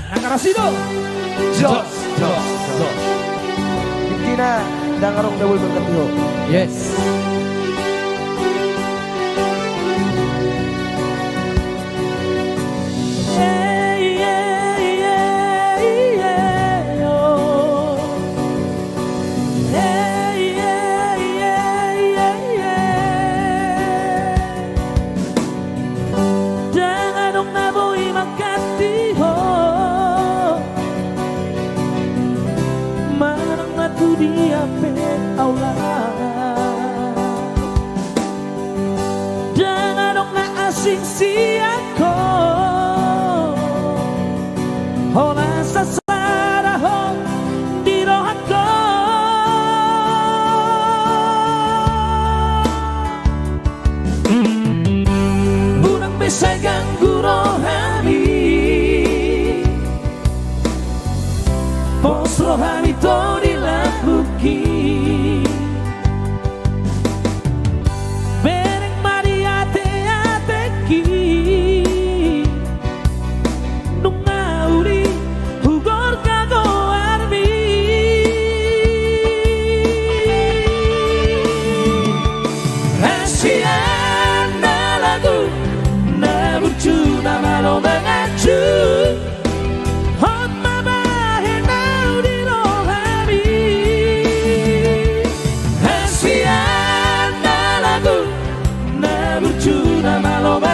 nakarasido. Jos. Diktina dangarong dawul berkatiho. Yes. Dia aula jangan dong na asing siako hola sasaraho di rohako unang bisa ganggu rohani pos rohani to Bereng Maria te Nungauri Hugor kago armi Hasian na lagu Na burcu na malo mengacu Malo